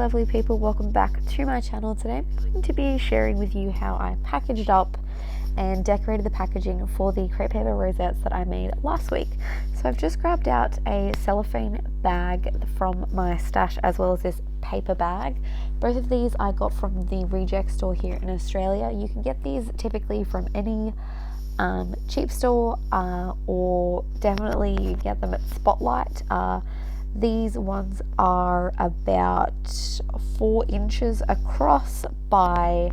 lovely people, welcome back to my channel. Today I'm going to be sharing with you how I packaged up and decorated the packaging for the crepe paper rosettes that I made last week. So I've just grabbed out a cellophane bag from my stash as well as this paper bag. Both of these I got from the reject store here in Australia. You can get these typically from any cheap store or definitely you can get them at Spotlight. These ones are about 4 inches across by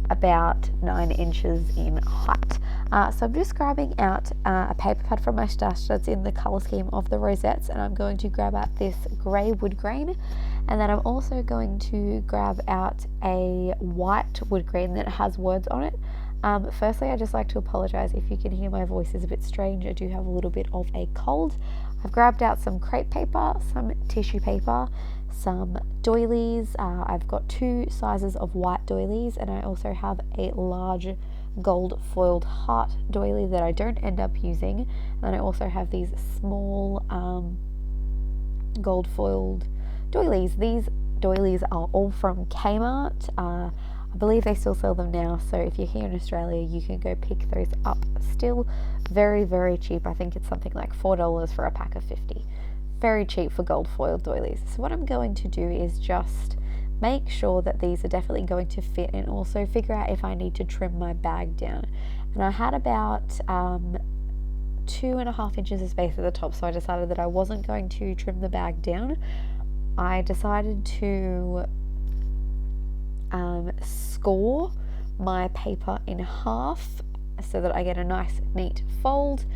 about 9 inches in height. So I'm just grabbing out a paper pad from my stash that's in the colour scheme of the rosettes, and I'm going to grab out this grey wood grain, and then I'm also going to grab out a white wood grain that has words on it. Firstly, I'd just like to apologise if you can hear my voice is a bit strange. I do have a little bit of a cold. I've grabbed out some crepe paper, some tissue paper, some doilies. I've got 2 sizes of white doilies, and I also have a large gold foiled heart doily that I don't end up using. And then I also have these small gold foiled doilies. These doilies are all from Kmart. I believe they still sell them now, so if you're here in Australia you can go pick those up. Still very, very cheap. I think it's something like $4 for a pack of 50. Very cheap for gold foiled doilies. So what I'm going to do is just make sure that these are definitely going to fit, and also figure out if I need to trim my bag down. And I had about 2.5 inches of space at the top, so I decided that I wasn't going to trim the bag down. I decided to score my paper in half so that I get a nice neat fold,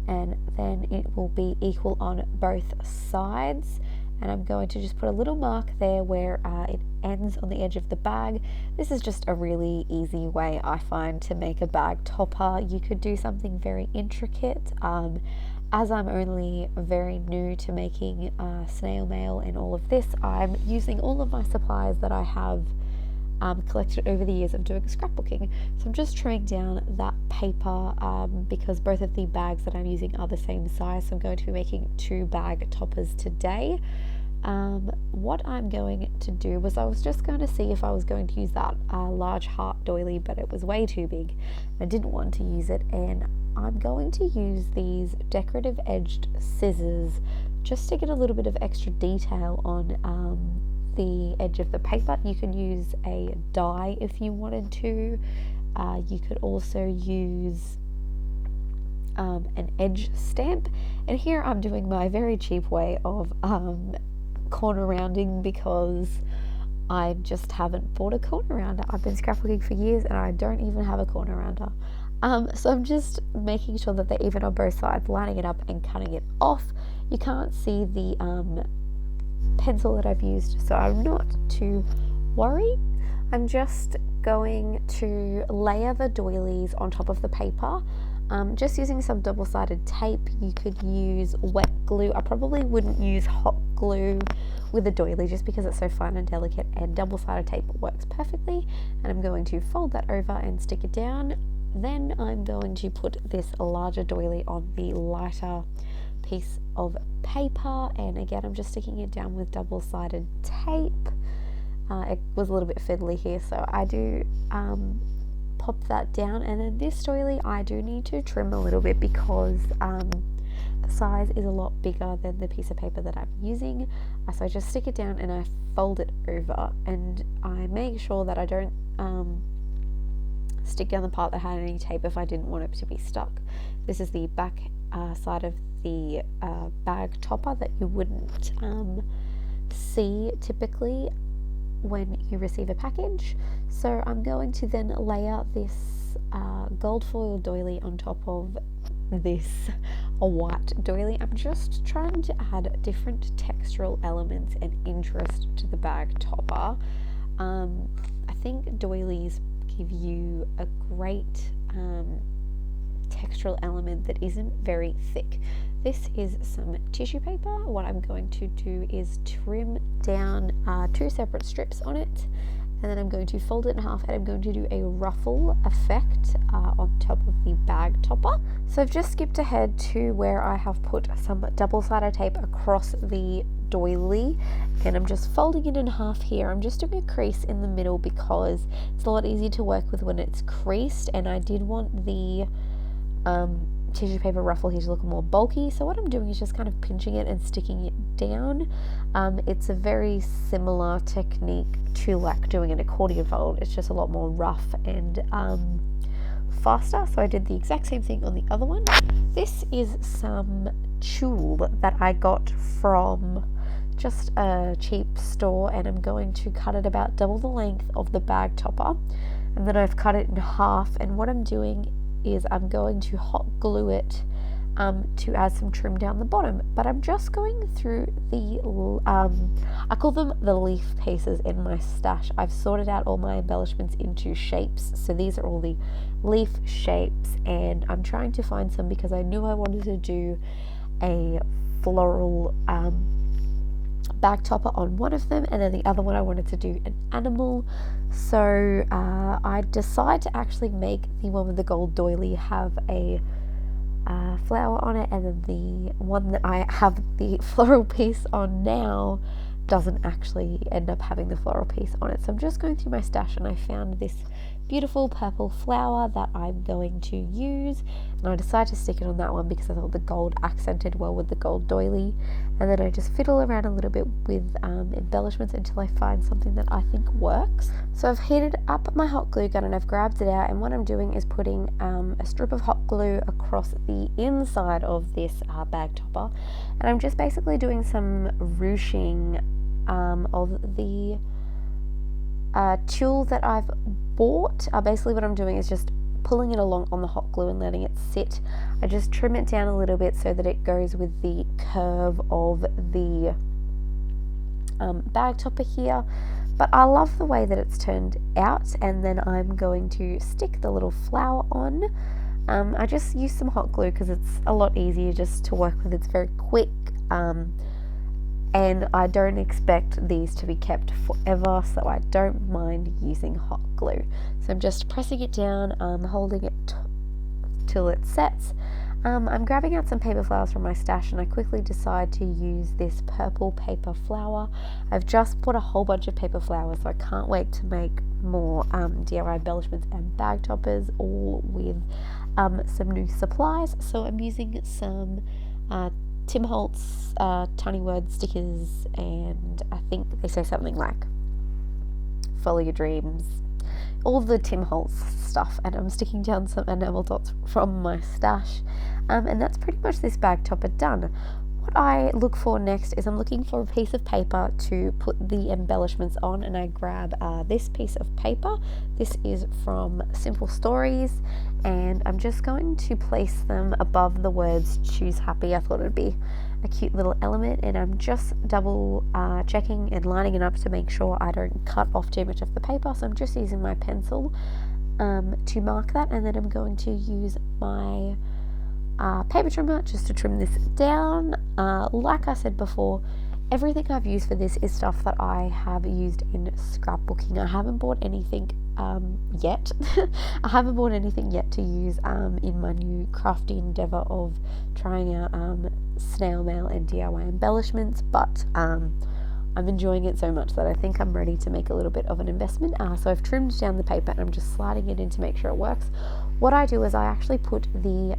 and then it will be equal on both sides. And I'm going to just put a little mark there where it ends on the edge of the bag. This is just a really easy way, I find, to make a bag topper. You could do something very intricate. As I'm only very new to making snail mail and all of this, I'm using all of my supplies that I have collected over the years of doing scrapbooking. So I'm just trimming down that paper because both of the bags that I'm using are the same size. So I'm going to be making 2 bag toppers today. What I'm going to do was I was just going to see if I was going to use that large heart doily, but it was way too big. I didn't want to use it, and I'm going to use these decorative edged scissors just to get a little bit of extra detail on the edge of the paper. You could use a die if you wanted to. You could also use an edge stamp, and here I'm doing my very cheap way of corner rounding because I just haven't bought a corner rounder. I've been scrapbooking for years and I don't even have a corner rounder. So I'm just making sure that they're even on both sides, lining it up and cutting it off. You can't see the pencil that I've used, so I'm not too worried. I'm just going to layer the doilies on top of the paper, just using some double-sided tape. You could use wet glue. I probably wouldn't use hot glue with a doily just because it's so fine and delicate, and double-sided tape works perfectly. And I'm going to fold that over and stick it down. Then I'm going to put this larger doily on the lighter piece of paper, and again I'm just sticking it down with double-sided tape. It was a little bit fiddly here, so I do pop that down. And then this doily I do need to trim a little bit because the size is a lot bigger than the piece of paper that I'm using. So I just stick it down and I fold it over, and I make sure that I don't stick down the part that had any tape if I didn't want it to be stuck. This is the back side of the bag topper that you wouldn't see typically when you receive a package. So I'm going to then layer this gold foil doily on top of this white doily. I'm just trying to add different textural elements and interest to the bag topper. I think doilies give you a great textural element that isn't very thick. This is some tissue paper. What I'm going to do is trim down 2 separate strips on it, and then I'm going to fold it in half, and I'm going to do a ruffle effect on top of the bag topper. So I've just skipped ahead to where I have put some double-sided tape across the doily, and I'm just folding it in half here. I'm just doing a crease in the middle because it's a lot easier to work with when it's creased, and I did want the tissue paper ruffle here to look more bulky, so what I'm doing is just kind of pinching it and sticking it down. It's a very similar technique to like doing an accordion fold. It's just a lot more rough and faster, so I did the exact same thing on the other one. This is some tulle that I got from just a cheap store, and I'm going to cut it about double the length of the bag topper, and then I've cut it in half, and what I'm doing is I'm going to hot glue it to add some trim down the bottom, but I'm just going through the I call them the leaf pieces in my stash. I've sorted out all my embellishments into shapes, so these are all the leaf shapes, and I'm trying to find some because I knew I wanted to do a floral bag topper on one of them, and then the other one I wanted to do an animal. So I decided to actually make the one with the gold doily have a flower on it, and then the one that I have the floral piece on now doesn't actually end up having the floral piece on it. So I'm just going through my stash, and I found this beautiful purple flower that I'm going to use, and I decided to stick it on that one because I thought the gold accented well with the gold doily. And then I just fiddle around a little bit with embellishments until I find something that I think works. So I've heated up my hot glue gun and I've grabbed it out, and what I'm doing is putting a strip of hot glue across the inside of this bag topper, and I'm just basically doing some ruching of the tulle that I've bought. Basically what I'm doing is just pulling it along on the hot glue and letting it sit. I just trim it down a little bit so that it goes with the curve of the bag topper here, but I love the way that it's turned out. And then I'm going to stick the little flower on. I just use some hot glue because it's a lot easier just to work with. It's very quick, and I don't expect these to be kept forever, so I don't mind using hot glue. So I'm just pressing it down, holding it till it sets. I'm grabbing out some paper flowers from my stash, and I quickly decide to use this purple paper flower. I've just bought a whole bunch of paper flowers, so I can't wait to make more DIY embellishments and bag toppers, all with some new supplies. So I'm using some Tim Holtz tiny word stickers, and I think they say something like follow your dreams, all the Tim Holtz stuff, and I'm sticking down some enamel dots from my stash, and that's pretty much this bag topper done. What I look for next is I'm looking for a piece of paper to put the embellishments on, and I grab this piece of paper. This is from Simple Stories, and I'm just going to place them above the words choose happy. I thought it would be a cute little element, and I'm just double checking and lining it up to make sure I don't cut off too much of the paper. So I'm just using my pencil to mark that, and then I'm going to use my paper trimmer just to trim this down. Like I said before, everything I've used for this is stuff that I have used in scrapbooking. I haven't bought anything yet. I haven't bought anything yet to use in my new crafty endeavour of trying out snail mail and DIY embellishments, but I'm enjoying it so much that I think I'm ready to make a little bit of an investment. So I've trimmed down the paper and I'm just sliding it in to make sure it works. What I do is I actually put the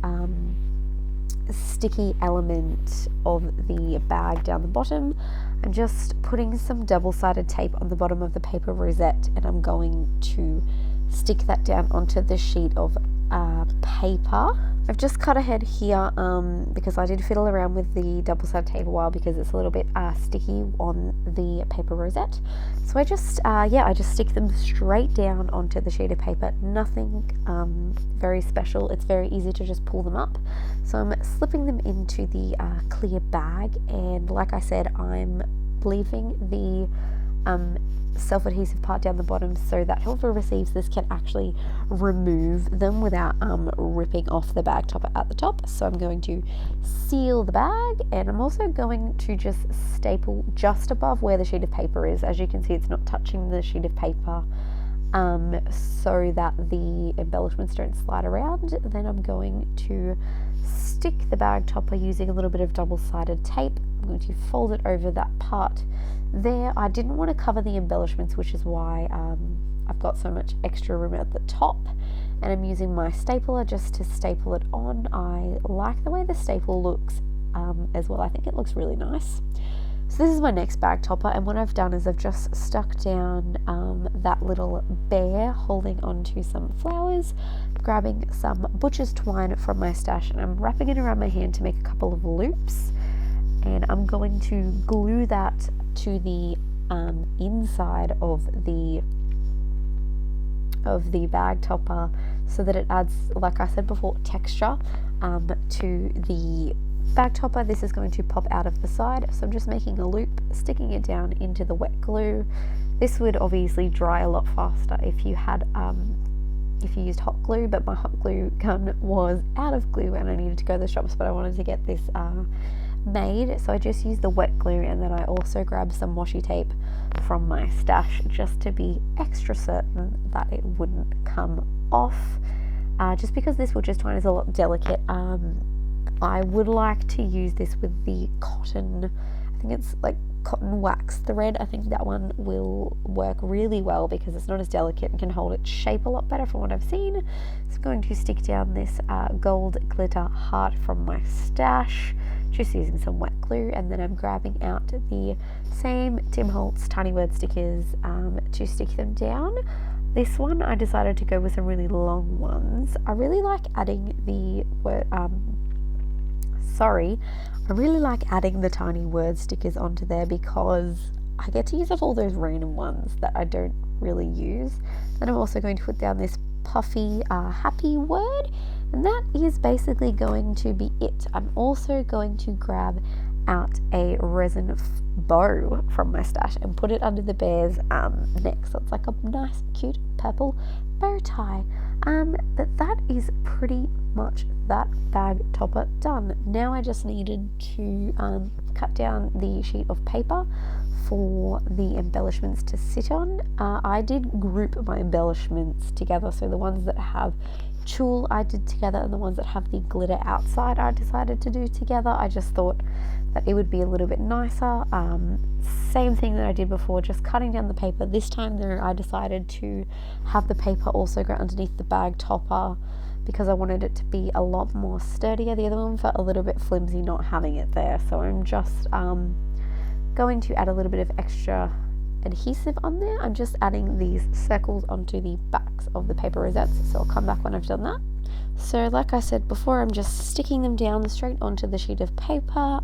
sticky element of the bag down the bottom. I'm just putting some double-sided tape on the bottom of the paper rosette, and I'm going to stick that down onto the sheet of paper. I've just cut ahead here because I did fiddle around with the double-sided tape a while because it's a little bit sticky on the paper rosette. So I just stick them straight down onto the sheet of paper. Nothing very special. It's very easy to just pull them up. So I'm slipping them into the clear bag, and like I said, I'm leaving the self-adhesive part down the bottom so that whoever receives this can actually remove them without ripping off the bag topper at the top. So I'm going to seal the bag, and I'm also going to just staple just above where the sheet of paper is. As you can see, it's not touching the sheet of paper, so that the embellishments don't slide around. Then I'm going to stick the bag topper using a little bit of double-sided tape. I'm going to fold it over that part there. I didn't want to cover the embellishments, which is why I've got so much extra room at the top, and I'm using my stapler just to staple it on. I like the way the staple looks as well. I think it looks really nice. So this is my next bag topper, and what I've done is I've just stuck down that little bear holding onto some flowers, grabbing some butcher's twine from my stash, and I'm wrapping it around my hand to make a couple of loops, and I'm going to glue that to the inside of the bag topper so that it adds, like I said before, texture to the bag topper. This is going to pop out of the side, so I'm just making a loop, sticking it down into the wet glue. This would obviously dry a lot faster if you had if you used hot glue, but my hot glue gun was out of glue and I needed to go to the shops, but I wanted to get this made, so I just used the wet glue, and then I also grabbed some washi tape from my stash just to be extra certain that it wouldn't come off, just because this butcher's twine is a lot delicate. I would like to use this with the cotton, I think it's like cotton wax thread. I think that one will work really well because it's not as delicate and can hold its shape a lot better from what I've seen. So I'm going to stick down this gold glitter heart from my stash, just using some wet glue, and then I'm grabbing out the same Tim Holtz tiny word stickers to stick them down. This one I decided to go with some really long ones. I really like adding the word, I really like adding the tiny word stickers onto there because I get to use up all those random ones that I don't really use. Then I'm also going to put down this puffy happy word, and that is basically going to be it. I'm also going to grab out a resin bow from my stash and put it under the bear's neck, so it's like a nice cute purple bow tie. But that is pretty much that bag topper done. Now I just needed to cut down the sheet of paper for the embellishments to sit on. I did group my embellishments together, so the ones that have tulle I did together, and the ones that have the glitter outside I decided to do together. I just thought that it would be a little bit nicer. Same thing that I did before, just cutting down the paper. This time though I decided to have the paper also go underneath the bag topper because I wanted it to be a lot more sturdier. The other one felt a little bit flimsy not having it there, so I'm just going to add a little bit of extra adhesive on there. I'm just adding these circles onto the backs of the paper rosettes, so I'll come back when I've done that. So like I said before, I'm just sticking them down straight onto the sheet of paper.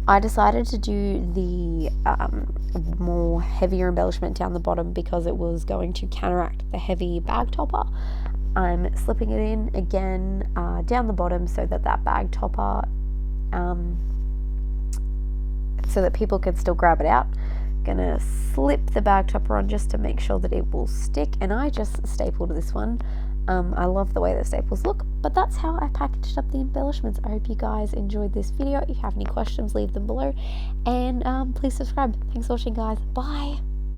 I decided to do the more heavier embellishment down the bottom because it was going to counteract the heavy bag topper. I'm slipping it in again down the bottom so that bag topper, so that people can still grab it out. Gonna slip the bag topper on just to make sure that it will stick, and I just stapled this one. I love the way the staples look, but that's how I packaged up the embellishments. I hope you guys enjoyed this video. If you have any questions, leave them below, and please subscribe. Thanks for watching, guys. Bye.